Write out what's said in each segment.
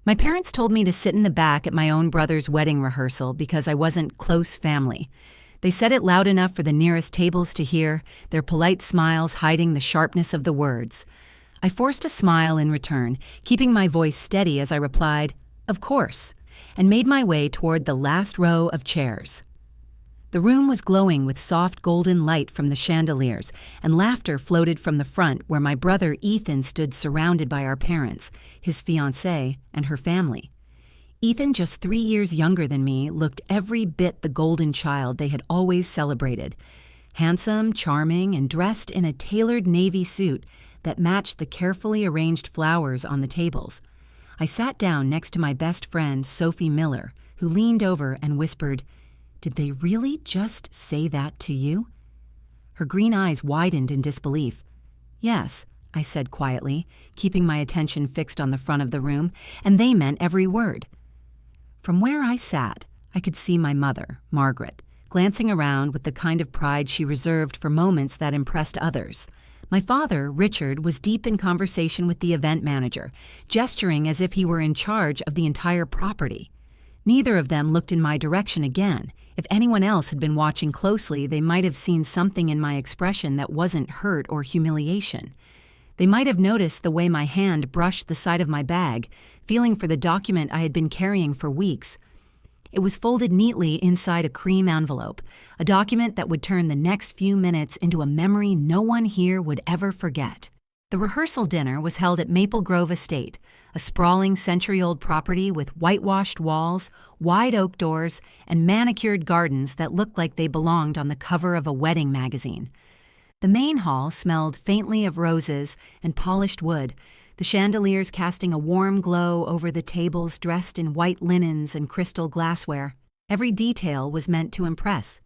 My parents told me to sit in the back at my own brother's wedding rehearsal because I wasn't close family. They said it loud enough for the nearest tables to hear, their polite smiles hiding the sharpness of the words. I forced a smile in return, keeping my voice steady as I replied, "Of course," and made my way toward the last row of chairs. The room was glowing with soft golden light from the chandeliers, and laughter floated from the front where my brother Ethan stood surrounded by our parents, his fiancée, and her family. Ethan, just 3 years younger than me, looked every bit the golden child they had always celebrated. Handsome, charming, and dressed in a tailored navy suit that matched the carefully arranged flowers on the tables. I sat down next to my best friend, Sophie Miller, who leaned over and whispered, "Did they really just say that to you?" Her green eyes widened in disbelief. "Yes," I said quietly, keeping my attention fixed on the front of the room, "and they meant every word." From where I sat, I could see my mother, Margaret, glancing around with the kind of pride she reserved for moments that impressed others. My father, Richard, was deep in conversation with the event manager, gesturing as if he were in charge of the entire property. Neither of them looked in my direction again. If anyone else had been watching closely, they might have seen something in my expression that wasn't hurt or humiliation. They might have noticed the way my hand brushed the side of my bag, feeling for the document I had been carrying for weeks. It was folded neatly inside a cream envelope, a document that would turn the next few minutes into a memory no one here would ever forget. The rehearsal dinner was held at Maple Grove Estate, a sprawling century-old property with whitewashed walls, wide oak doors, and manicured gardens that looked like they belonged on the cover of a wedding magazine. The main hall smelled faintly of roses and polished wood, the chandeliers casting a warm glow over the tables dressed in white linens and crystal glassware. Every detail was meant to impress.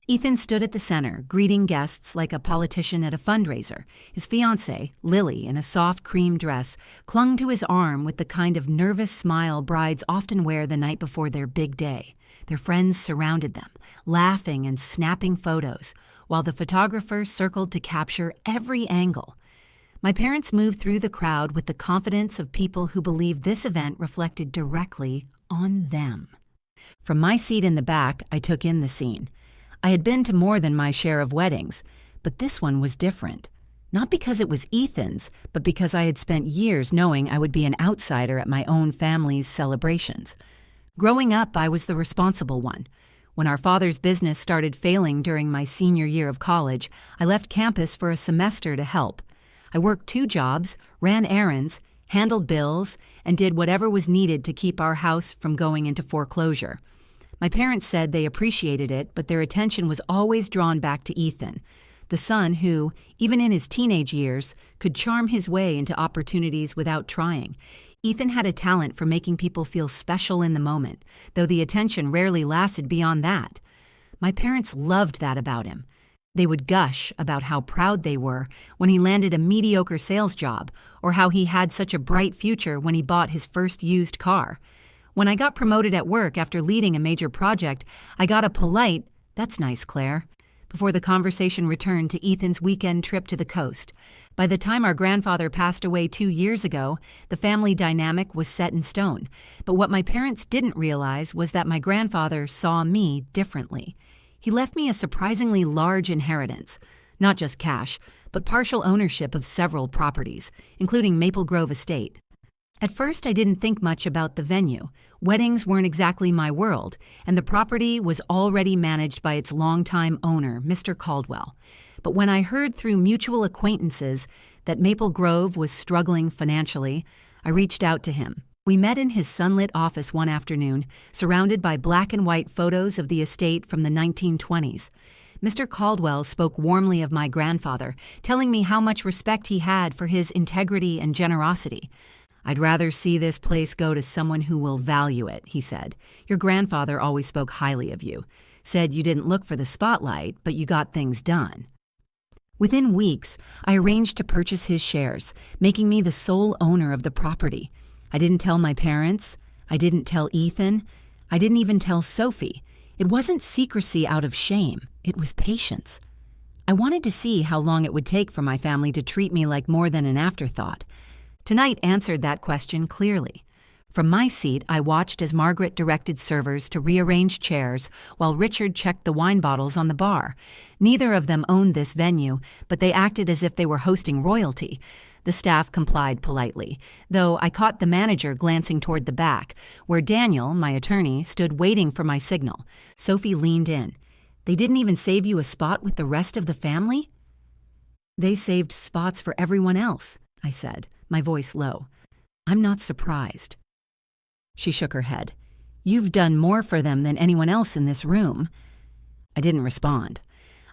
Ethan stood at the center, greeting guests like a politician at a fundraiser. His fiancée, Lily, in a soft cream dress, clung to his arm with the kind of nervous smile brides often wear the night before their big day. Their friends surrounded them, laughing and snapping photos, while the photographer circled to capture every angle. My parents moved through the crowd with the confidence of people who believed this event reflected directly on them. From my seat in the back, I took in the scene. I had been to more than my share of weddings, but this one was different. Not because it was Ethan's, but because I had spent years knowing I would be an outsider at my own family's celebrations. Growing up, I was the responsible one. When our father's business started failing during my senior year of college, I left campus for a semester to help. I worked 2 jobs, ran errands, handled bills, and did whatever was needed to keep our house from going into foreclosure. My parents said they appreciated it, but their attention was always drawn back to Ethan, the son who, even in his teenage years, could charm his way into opportunities without trying. Ethan had a talent for making people feel special in the moment, though the attention rarely lasted beyond that. My parents loved that about him. They would gush about how proud they were when he landed a mediocre sales job, or how he had such a bright future when he bought his first used car. When I got promoted at work after leading a major project, I got a polite, "That's nice, Claire," before the conversation returned to Ethan's weekend trip to the coast. By the time our grandfather passed away 2 years ago, the family dynamic was set in stone. But what my parents didn't realize was that my grandfather saw me differently. He left me a surprisingly large inheritance, not just cash, but partial ownership of several properties, including Maple Grove Estate. At first, I didn't think much about the venue. Weddings weren't exactly my world, and the property was already managed by its longtime owner, Mr. Caldwell. But when I heard through mutual acquaintances that Maple Grove was struggling financially, I reached out to him. We met in his sunlit office one afternoon, surrounded by black and white photos of the estate from the 1920s. Mr. Caldwell spoke warmly of my grandfather, telling me how much respect he had for his integrity and generosity. "I'd rather see this place go to someone who will value it," he said. "Your grandfather always spoke highly of you. Said you didn't look for the spotlight, but you got things done." Within weeks, I arranged to purchase his shares, making me the sole owner of the property. I didn't tell my parents. I didn't tell Ethan. I didn't even tell Sophie. It wasn't secrecy out of shame. It was patience. I wanted to see how long it would take for my family to treat me like more than an afterthought. Tonight answered that question clearly. From my seat, I watched as Margaret directed servers to rearrange chairs while Richard checked the wine bottles on the bar. Neither of them owned this venue, but they acted as if they were hosting royalty. The staff complied politely, though I caught the manager glancing toward the back, where Daniel, my attorney, stood waiting for my signal. Sophie leaned in. "They didn't even save you a spot with the rest of the family?" "They saved spots for everyone else," I said, my voice low. "I'm not surprised." She shook her head. "You've done more for them than anyone else in this room." I didn't respond.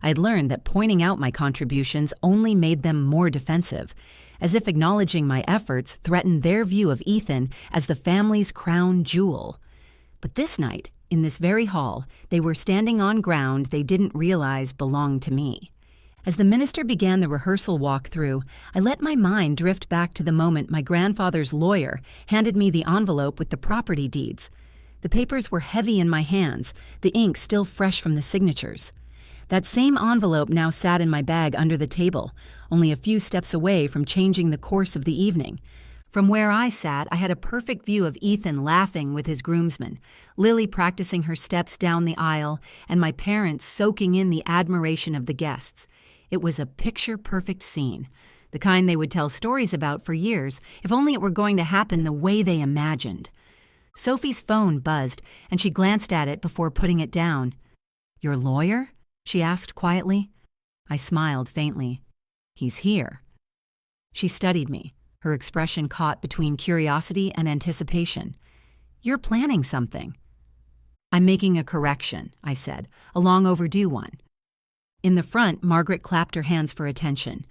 I had learned that pointing out my contributions only made them more defensive, as if acknowledging my efforts threatened their view of Ethan as the family's crown jewel. But this night, in this very hall, they were standing on ground they didn't realize belonged to me. As the minister began the rehearsal walkthrough, I let my mind drift back to the moment my grandfather's lawyer handed me the envelope with the property deeds. The papers were heavy in my hands, the ink still fresh from the signatures. That same envelope now sat in my bag under the table, only a few steps away from changing the course of the evening. From where I sat, I had a perfect view of Ethan laughing with his groomsmen, Lily practicing her steps down the aisle, and my parents soaking in the admiration of the guests. It was a picture-perfect scene, the kind they would tell stories about for years, if only it were going to happen the way they imagined. Sophie's phone buzzed, and she glanced at it before putting it down. "Your lawyer?" she asked quietly. I smiled faintly. "He's here." She studied me, her expression caught between curiosity and anticipation. "You're planning something." "I'm making a correction," I said, "a long overdue one." In the front, Margaret clapped her hands for attention.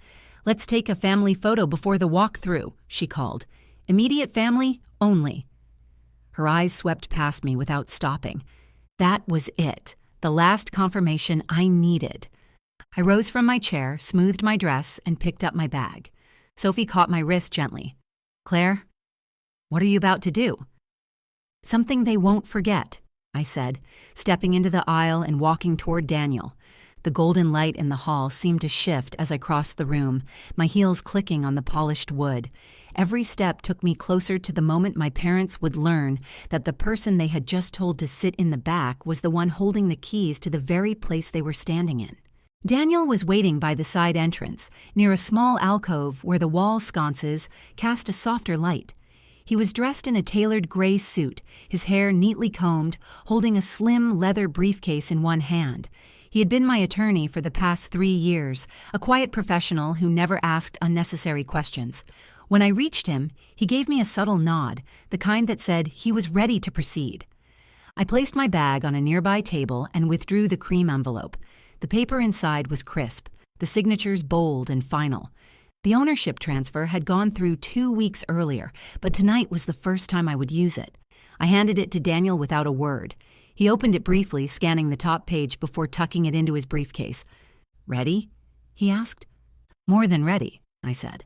"Let's take a family photo before the walk-through," she called. "Immediate family only." Her eyes swept past me without stopping. That was it, the last confirmation I needed. I rose from my chair, smoothed my dress, and picked up my bag. Sophie caught my wrist gently. "Claire, what are you about to do?" "Something they won't forget," I said, stepping into the aisle and walking toward Daniel. The golden light in the hall seemed to shift as I crossed the room, my heels clicking on the polished wood. Every step took me closer to the moment my parents would learn that the person they had just told to sit in the back was the one holding the keys to the very place they were standing in. Daniel was waiting by the side entrance, near a small alcove where the wall sconces cast a softer light. He was dressed in a tailored gray suit, his hair neatly combed, holding a slim leather briefcase in one hand. He had been my attorney for the past 3 years, a quiet professional who never asked unnecessary questions. When I reached him, he gave me a subtle nod, the kind that said he was ready to proceed. I placed my bag on a nearby table and withdrew the cream envelope. The paper inside was crisp, the signatures bold and final. The ownership transfer had gone through 2 weeks earlier, but tonight was the first time I would use it. I handed it to Daniel without a word. He opened it briefly, scanning the top page before tucking it into his briefcase. "Ready?" he asked. "More than ready," I said.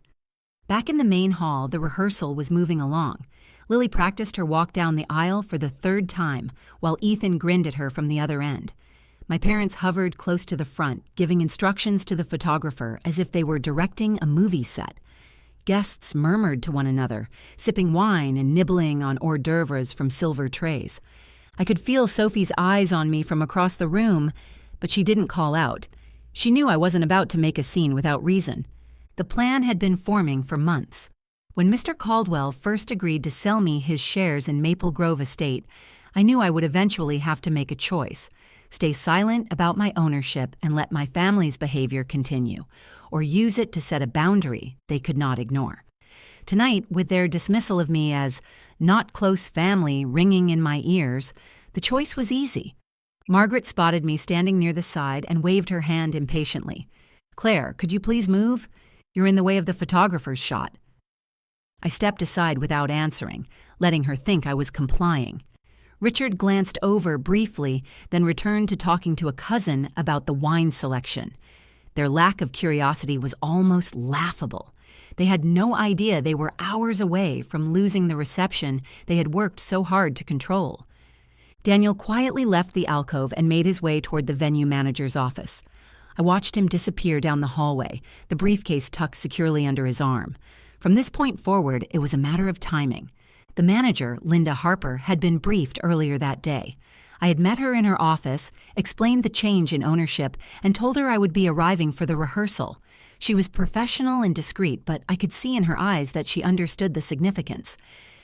Back in the main hall, the rehearsal was moving along. Lily practiced her walk down the aisle for the 3rd time, while Ethan grinned at her from the other end. My parents hovered close to the front, giving instructions to the photographer as if they were directing a movie set. Guests murmured to one another, sipping wine and nibbling on hors d'oeuvres from silver trays. I could feel Sophie's eyes on me from across the room, but she didn't call out. She knew I wasn't about to make a scene without reason. The plan had been forming for months. When Mr. Caldwell first agreed to sell me his shares in Maple Grove Estate, I knew I would eventually have to make a choice: stay silent about my ownership and let my family's behavior continue, or use it to set a boundary they could not ignore. Tonight, with their dismissal of me as not close family ringing in my ears, the choice was easy. Margaret spotted me standing near the side and waved her hand impatiently. "Claire, could you please move? You're in the way of the photographer's shot." I stepped aside without answering, letting her think I was complying. Richard glanced over briefly, then returned to talking to a cousin about the wine selection. Their lack of curiosity was almost laughable. They had no idea they were hours away from losing the reception they had worked so hard to control. Daniel quietly left the alcove and made his way toward the venue manager's office. I watched him disappear down the hallway, the briefcase tucked securely under his arm. From this point forward, it was a matter of timing. The manager, Linda Harper, had been briefed earlier that day. I had met her in her office, explained the change in ownership, and told her I would be arriving for the rehearsal. She was professional and discreet, but I could see in her eyes that she understood the significance.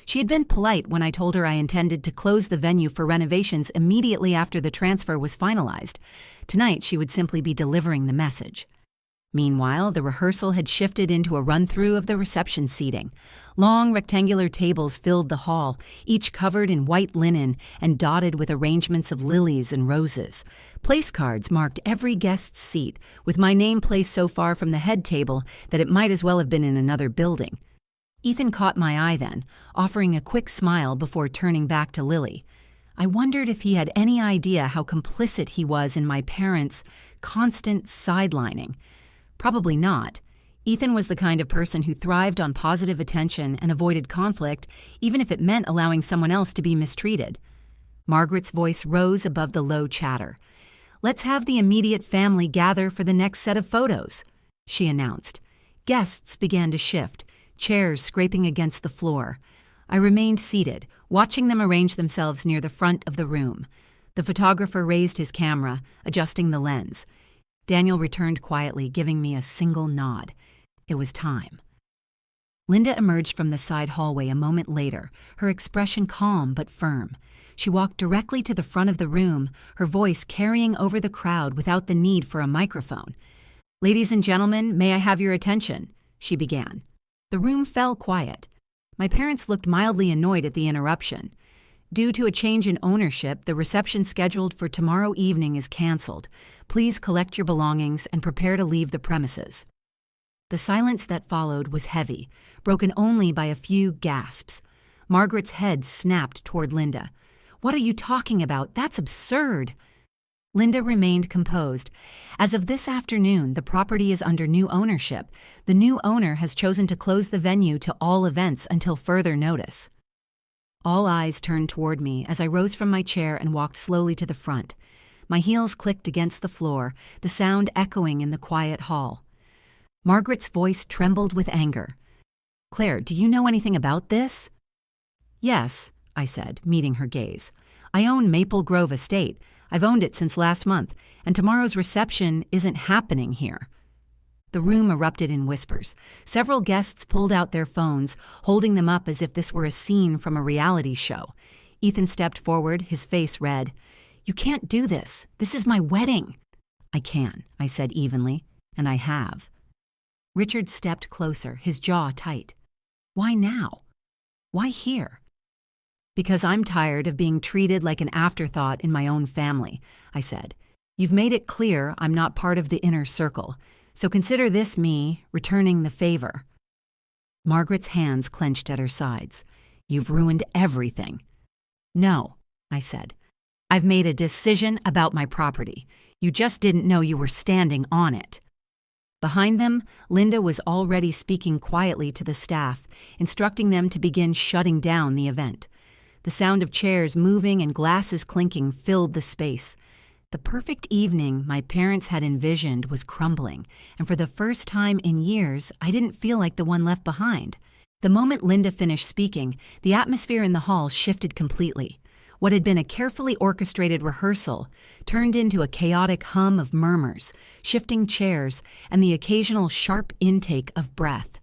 She had been polite when I told her I intended to close the venue for renovations immediately after the transfer was finalized. Tonight, she would simply be delivering the message. Meanwhile, the rehearsal had shifted into a run-through of the reception seating. Long rectangular tables filled the hall, each covered in white linen and dotted with arrangements of lilies and roses. Place cards marked every guest's seat, with my name placed so far from the head table that it might as well have been in another building. Ethan caught my eye then, offering a quick smile before turning back to Lily. I wondered if he had any idea how complicit he was in my parents' constant sidelining. Probably not. Ethan was the kind of person who thrived on positive attention and avoided conflict, even if it meant allowing someone else to be mistreated. Margaret's voice rose above the low chatter. "Let's have the immediate family gather for the next set of photos," she announced. Guests began to shift, chairs scraping against the floor. I remained seated, watching them arrange themselves near the front of the room. The photographer raised his camera, adjusting the lens. Daniel returned quietly, giving me a single nod. It was time. Linda emerged from the side hallway a moment later, her expression calm but firm. She walked directly to the front of the room, her voice carrying over the crowd without the need for a microphone. "Ladies and gentlemen, may I have your attention?" she began. The room fell quiet. My parents looked mildly annoyed at the interruption. "Due to a change in ownership, the reception scheduled for tomorrow evening is canceled. Please collect your belongings and prepare to leave the premises." The silence that followed was heavy, broken only by a few gasps. Margaret's head snapped toward Linda. "What are you talking about? That's absurd." Linda remained composed. "As of this afternoon, the property is under new ownership. The new owner has chosen to close the venue to all events until further notice." All eyes turned toward me as I rose from my chair and walked slowly to the front. My heels clicked against the floor, the sound echoing in the quiet hall. Margaret's voice trembled with anger. "Claire, do you know anything about this?" "Yes," I said, meeting her gaze. "I own Maple Grove Estate. I've owned it since last month, and tomorrow's reception isn't happening here." The room erupted in whispers. Several guests pulled out their phones, holding them up as if this were a scene from a reality show. Ethan stepped forward, his face red. "You can't do this. This is my wedding." "I can," I said evenly, "and I have." Richard stepped closer, his jaw tight. "Why now? Why here?" "Because I'm tired of being treated like an afterthought in my own family," I said. "You've made it clear I'm not part of the inner circle. So consider this me returning the favor." Margaret's hands clenched at her sides. "You've ruined everything." "No," I said. "I've made a decision about my property. You just didn't know you were standing on it." Behind them, Linda was already speaking quietly to the staff, instructing them to begin shutting down the event. The sound of chairs moving and glasses clinking filled the space. The perfect evening my parents had envisioned was crumbling, and for the first time in years, I didn't feel like the one left behind. The moment Linda finished speaking, the atmosphere in the hall shifted completely. What had been a carefully orchestrated rehearsal turned into a chaotic hum of murmurs, shifting chairs, and the occasional sharp intake of breath.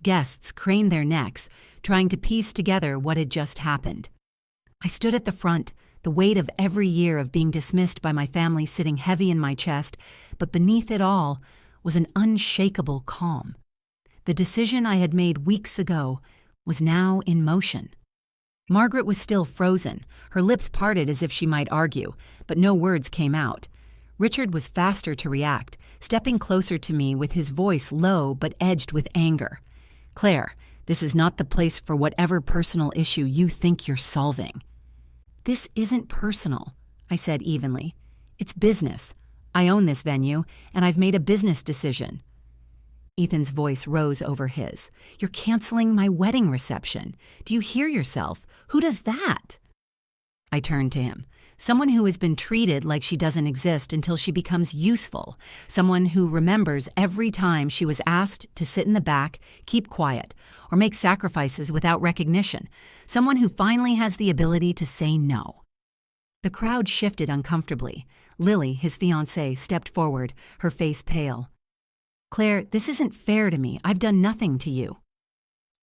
Guests craned their necks, trying to piece together what had just happened. I stood at the front, the weight of every year of being dismissed by my family sitting heavy in my chest, but beneath it all was an unshakable calm. The decision I had made weeks ago was now in motion. Margaret was still frozen, her lips parted as if she might argue, but no words came out. Richard was faster to react, stepping closer to me with his voice low but edged with anger. "Claire, this is not the place for whatever personal issue you think you're solving." "This isn't personal," I said evenly. "It's business. I own this venue, and I've made a business decision." Ethan's voice rose over his. "You're canceling my wedding reception. Do you hear yourself? Who does that?" I turned to him. Someone who has been treated like she doesn't exist until she becomes useful. Someone who remembers every time she was asked to sit in the back, keep quiet, or make sacrifices without recognition. Someone who finally has the ability to say no. The crowd shifted uncomfortably. Lily, his fiancée, stepped forward, her face pale. "Claire, this isn't fair to me. I've done nothing to you."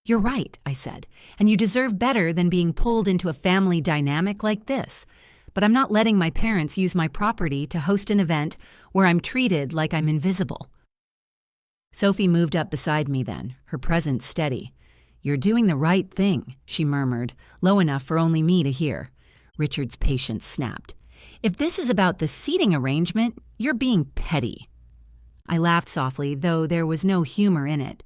"You're right," I said, "and you deserve better than being pulled into a family dynamic like this. But I'm not letting my parents use my property to host an event where I'm treated like I'm invisible." Sophie moved up beside me then, her presence steady. "You're doing the right thing," she murmured, low enough for only me to hear. Richard's patience snapped. "If this is about the seating arrangement, you're being petty." I laughed softly, though there was no humor in it.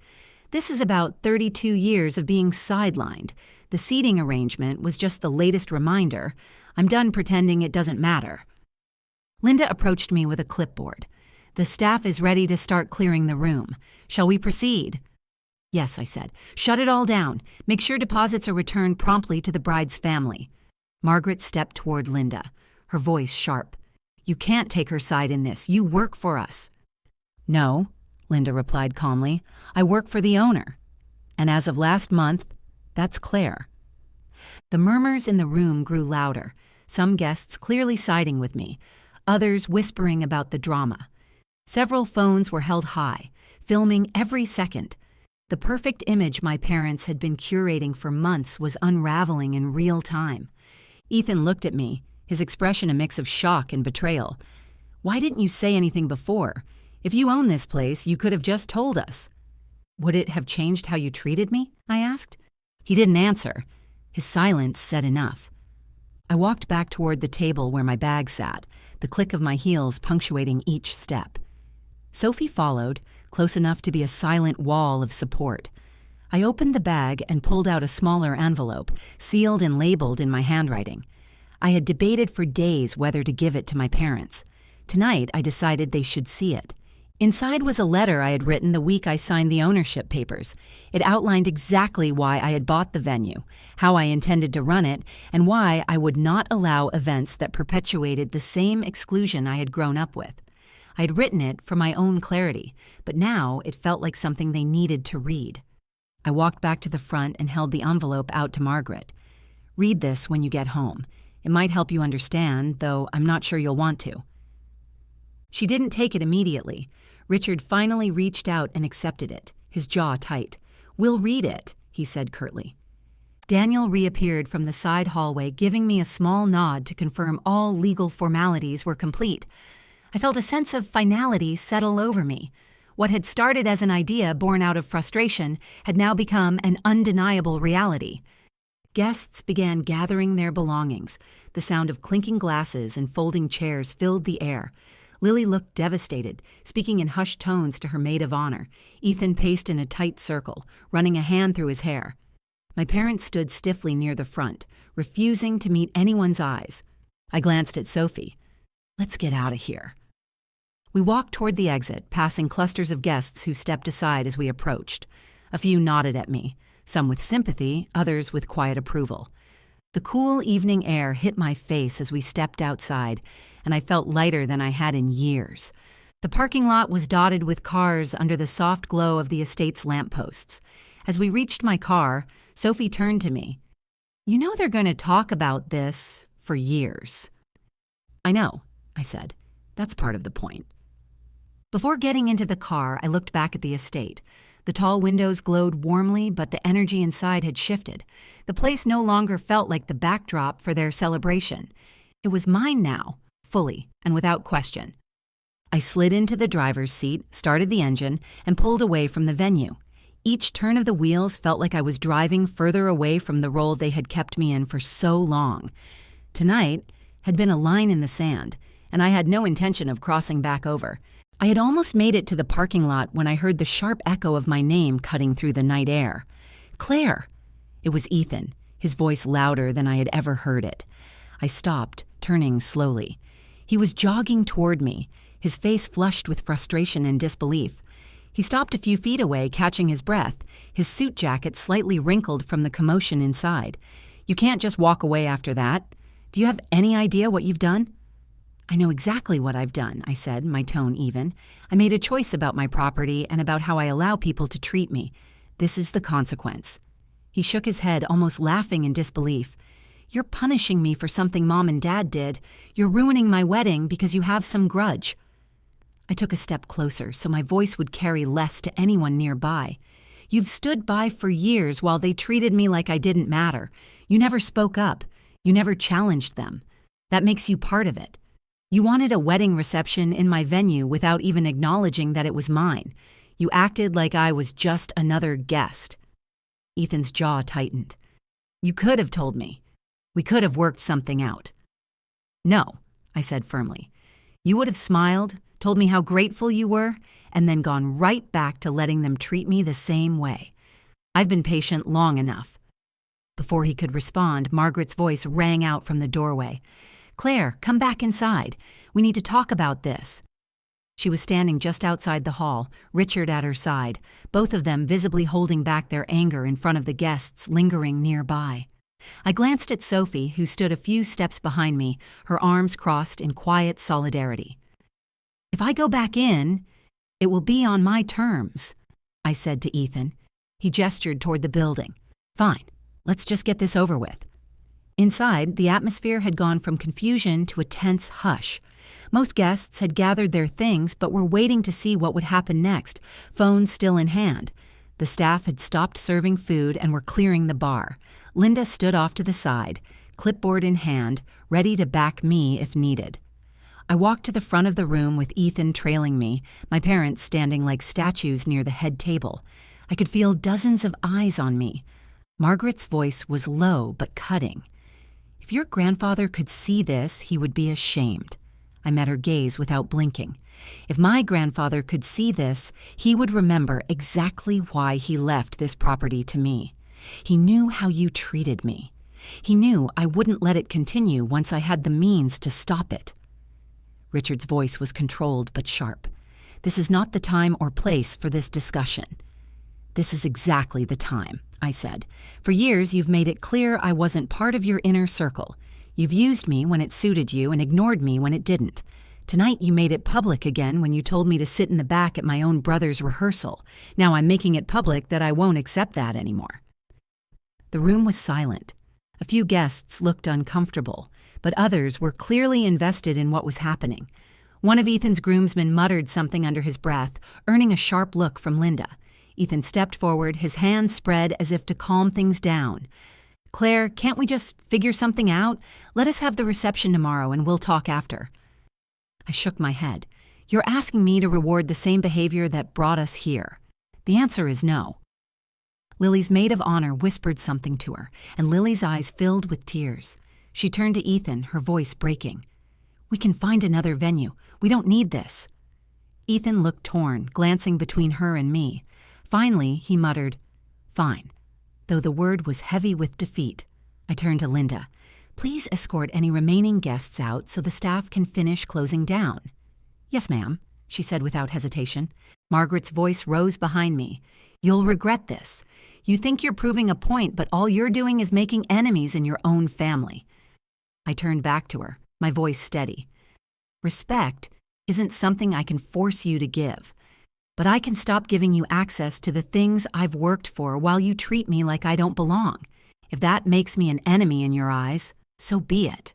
This is about 32 years of being sidelined. The seating arrangement was just the latest reminder. I'm done pretending it doesn't matter. Linda approached me with a clipboard. "The staff is ready to start clearing the room. Shall we proceed?" "Yes," I said. "Shut it all down. Make sure deposits are returned promptly to the bride's family." Margaret stepped toward Linda, her voice sharp. "You can't take her side in this. You work for us." "No," Linda replied calmly. "I work for the owner. And as of last month, that's Claire." The murmurs in the room grew louder, some guests clearly siding with me, others whispering about the drama. Several phones were held high, filming every second. The perfect image my parents had been curating for months was unraveling in real time. Ethan looked at me, his expression a mix of shock and betrayal. "Why didn't you say anything before? If you own this place, you could have just told us." "Would it have changed how you treated me?" I asked. He didn't answer. His silence said enough. I walked back toward the table where my bag sat, the click of my heels punctuating each step. Sophie followed, close enough to be a silent wall of support. I opened the bag and pulled out a smaller envelope, sealed and labeled in my handwriting. I had debated for days whether to give it to my parents. Tonight, I decided they should see it. Inside was a letter I had written the week I signed the ownership papers. It outlined exactly why I had bought the venue, how I intended to run it, and why I would not allow events that perpetuated the same exclusion I had grown up with. I had written it for my own clarity, but now it felt like something they needed to read. I walked back to the front and held the envelope out to Margaret. "Read this when you get home. It might help you understand, though I'm not sure you'll want to." She didn't take it immediately. Richard finally reached out and accepted it, his jaw tight. "We'll read it," he said curtly. Daniel reappeared from the side hallway, giving me a small nod to confirm all legal formalities were complete. I felt a sense of finality settle over me. What had started as an idea born out of frustration had now become an undeniable reality. Guests began gathering their belongings. The sound of clinking glasses and folding chairs filled the air. Lily looked devastated, speaking in hushed tones to her maid of honor. Ethan paced in a tight circle, running a hand through his hair. My parents stood stiffly near the front, refusing to meet anyone's eyes. I glanced at Sophie. "Let's get out of here." We walked toward the exit, passing clusters of guests who stepped aside as we approached. A few nodded at me, some with sympathy, others with quiet approval. The cool evening air hit my face as we stepped outside, and I felt lighter than I had in years. The parking lot was dotted with cars under the soft glow of the estate's lampposts. As we reached my car, Sophie turned to me. "You know they're going to talk about this for years." "I know," I said. "That's part of the point." Before getting into the car, I looked back at the estate. The tall windows glowed warmly, but the energy inside had shifted. The place no longer felt like the backdrop for their celebration. It was mine now, fully and without question. I slid into the driver's seat, started the engine, and pulled away from the venue. Each turn of the wheels felt like I was driving further away from the role they had kept me in for so long. Tonight had been a line in the sand, and I had no intention of crossing back over. I had almost made it to the parking lot when I heard the sharp echo of my name cutting through the night air. "Claire!" It was Ethan, his voice louder than I had ever heard it. I stopped, turning slowly. He was jogging toward me, his face flushed with frustration and disbelief. He stopped a few feet away, catching his breath, his suit jacket slightly wrinkled from the commotion inside. "You can't just walk away after that." Do you have any idea what you've done?" "I know exactly what I've done," I said, my tone even. "I made a choice about my property and about how I allow people to treat me. This is the consequence." He shook his head, almost laughing in disbelief. "You're punishing me for something Mom and Dad did. You're ruining my wedding because you have some grudge." I took a step closer so my voice would carry less to anyone nearby. "You've stood by for years while they treated me like I didn't matter. You never spoke up. You never challenged them. That makes you part of it. You wanted a wedding reception in my venue without even acknowledging that it was mine. You acted like I was just another guest." Ethan's jaw tightened. "You could have told me. We could have worked something out." "No," I said firmly. "You would have smiled, told me how grateful you were, and then gone right back to letting them treat me the same way. I've been patient long enough." Before he could respond, Margaret's voice rang out from the doorway. "Claire, come back inside. We need to talk about this." She was standing just outside the hall, Richard at her side, both of them visibly holding back their anger in front of the guests lingering nearby. I glanced at Sophie, who stood a few steps behind me, her arms crossed in quiet solidarity. "If I go back in, it will be on my terms," I said to Ethan. He gestured toward the building. "Fine, let's just get this over with." Inside, the atmosphere had gone from confusion to a tense hush. Most guests had gathered their things but were waiting to see what would happen next, phones still in hand. The staff had stopped serving food and were clearing the bar. Linda stood off to the side, clipboard in hand, ready to back me if needed. I walked to the front of the room with Ethan trailing me, my parents standing like statues near the head table. I could feel dozens of eyes on me. Margaret's voice was low but cutting. "If your grandfather could see this, he would be ashamed." I met her gaze without blinking. "If my grandfather could see this, he would remember exactly why he left this property to me. He knew how you treated me. He knew I wouldn't let it continue once I had the means to stop it." Richard's voice was controlled but sharp. "This is not the time or place for this discussion." "This is exactly the time," I said. "For years you've made it clear I wasn't part of your inner circle. You've used me when it suited you and ignored me when it didn't. Tonight you made it public again when you told me to sit in the back at my own brother's rehearsal. Now I'm making it public that I won't accept that anymore." The room was silent. A few guests looked uncomfortable, but others were clearly invested in what was happening. One of Ethan's groomsmen muttered something under his breath, earning a sharp look from Linda. Ethan stepped forward, his hands spread as if to calm things down. "Claire, can't we just figure something out? Let us have the reception tomorrow and we'll talk after." I shook my head. "You're asking me to reward the same behavior that brought us here. The answer is no." Lily's maid of honor whispered something to her, and Lily's eyes filled with tears. She turned to Ethan, her voice breaking. "We can find another venue. We don't need this." Ethan looked torn, glancing between her and me. Finally, he muttered, "Fine," though the word was heavy with defeat. I turned to Linda. "Please escort any remaining guests out so the staff can finish closing down." "Yes, ma'am," she said without hesitation. Margaret's voice rose behind me. "You'll regret this. You think you're proving a point, but all you're doing is making enemies in your own family." I turned back to her, my voice steady. "Respect isn't something I can force you to give, but I can stop giving you access to the things I've worked for while you treat me like I don't belong. If that makes me an enemy in your eyes, so be it."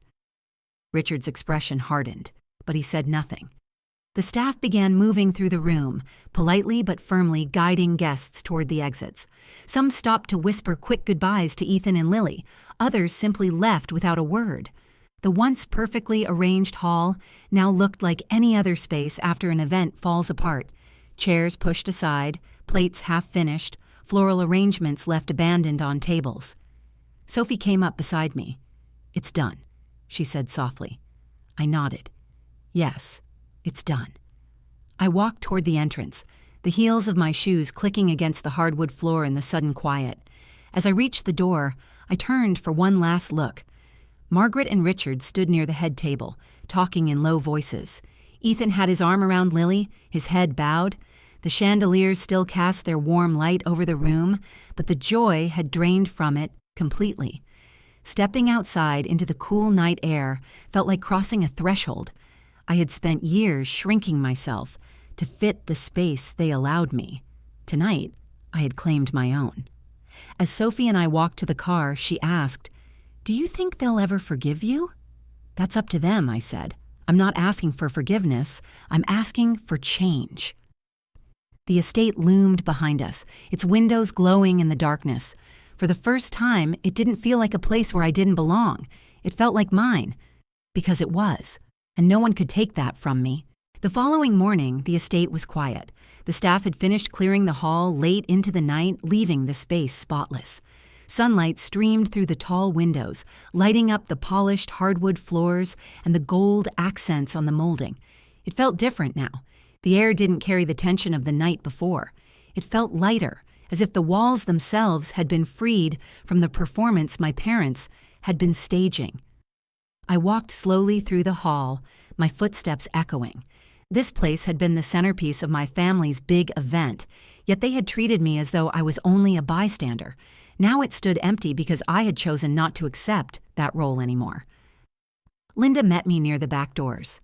Richard's expression hardened, but he said nothing. The staff began moving through the room, politely but firmly guiding guests toward the exits. Some stopped to whisper quick goodbyes to Ethan and Lily. Others simply left without a word. The once perfectly arranged hall now looked like any other space after an event falls apart. Chairs pushed aside, plates half finished, floral arrangements left abandoned on tables. Sophie came up beside me. "It's done," she said softly. I nodded. "Yes, it's done." I walked toward the entrance, the heels of my shoes clicking against the hardwood floor in the sudden quiet. As I reached the door, I turned for one last look. Margaret and Richard stood near the head table, talking in low voices. Ethan had his arm around Lily, his head bowed. The chandeliers still cast their warm light over the room, but the joy had drained from it completely. Stepping outside into the cool night air felt like crossing a threshold. I had spent years shrinking myself to fit the space they allowed me. Tonight, I had claimed my own. As Sophie and I walked to the car, she asked, "Do you think they'll ever forgive you?" "That's up to them," I said. "I'm not asking for forgiveness. I'm asking for change." The estate loomed behind us, its windows glowing in the darkness. For the first time, it didn't feel like a place where I didn't belong. It felt like mine, because it was, and no one could take that from me. The following morning, the estate was quiet. The staff had finished clearing the hall late into the night, leaving the space spotless. Sunlight streamed through the tall windows, lighting up the polished hardwood floors and the gold accents on the molding. It felt different now. The air didn't carry the tension of the night before. It felt lighter, as if the walls themselves had been freed from the performance my parents had been staging. I walked slowly through the hall, my footsteps echoing. This place had been the centerpiece of my family's big event, yet they had treated me as though I was only a bystander. Now it stood empty because I had chosen not to accept that role anymore. Linda met me near the back doors.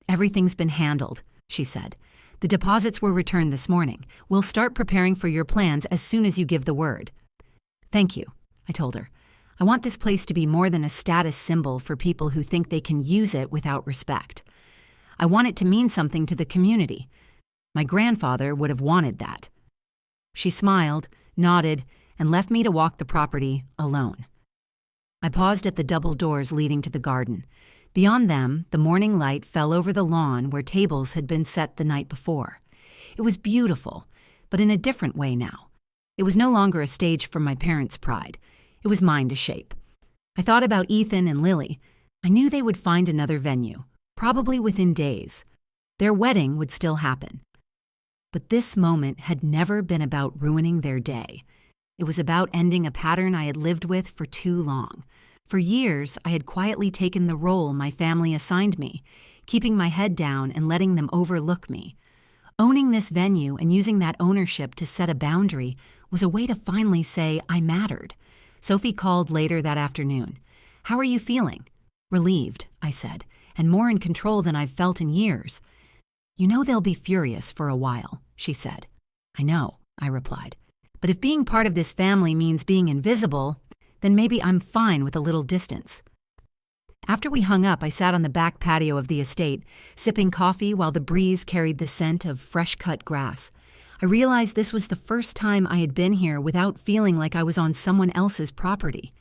"Everything's been handled," she said. "The deposits were returned this morning. We'll start preparing for your plans as soon as you give the word." "Thank you," I told her. "I want this place to be more than a status symbol for people who think they can use it without respect. I want it to mean something to the community. My grandfather would have wanted that." She smiled, nodded, and left me to walk the property alone. I paused at the double doors leading to the garden. Beyond them, the morning light fell over the lawn where tables had been set the night before. It was beautiful, but in a different way now. It was no longer a stage for my parents' pride. It was mine to shape. I thought about Ethan and Lily. I knew they would find another venue, probably within days. Their wedding would still happen. But this moment had never been about ruining their day. It was about ending a pattern I had lived with for too long. For years, I had quietly taken the role my family assigned me, keeping my head down and letting them overlook me. Owning this venue and using that ownership to set a boundary was a way to finally say I mattered. Sophie called later that afternoon. "How are you feeling?" "Relieved," I said, "and more in control than I've felt in years." "You know they'll be furious for a while," she said. "I know," I replied. "But if being part of this family means being invisible, then maybe I'm fine with a little distance." After we hung up, I sat on the back patio of the estate, sipping coffee while the breeze carried the scent of fresh-cut grass. I realized this was the first time I had been here without feeling like I was on someone else's property.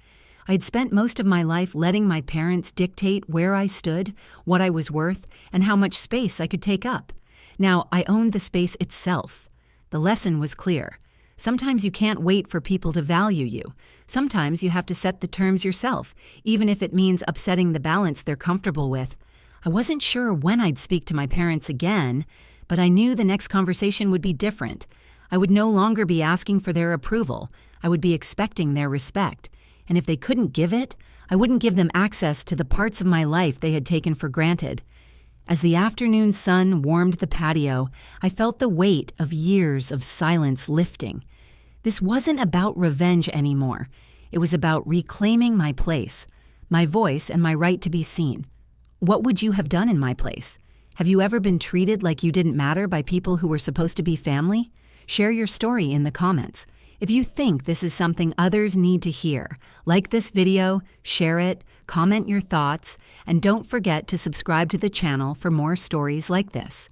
I had spent most of my life letting my parents dictate where I stood, what I was worth, and how much space I could take up. Now I owned the space itself. The lesson was clear. Sometimes you can't wait for people to value you. Sometimes you have to set the terms yourself, even if it means upsetting the balance they're comfortable with. I wasn't sure when I'd speak to my parents again, but I knew the next conversation would be different. I would no longer be asking for their approval. I would be expecting their respect. And if they couldn't give it, I wouldn't give them access to the parts of my life they had taken for granted. As the afternoon sun warmed the patio, I felt the weight of years of silence lifting. This wasn't about revenge anymore. It was about reclaiming my place, my voice, and my right to be seen. What would you have done in my place? Have you ever been treated like you didn't matter by people who were supposed to be family? Share your story in the comments. If you think this is something others need to hear, like this video, share it, comment your thoughts, and don't forget to subscribe to the channel for more stories like this.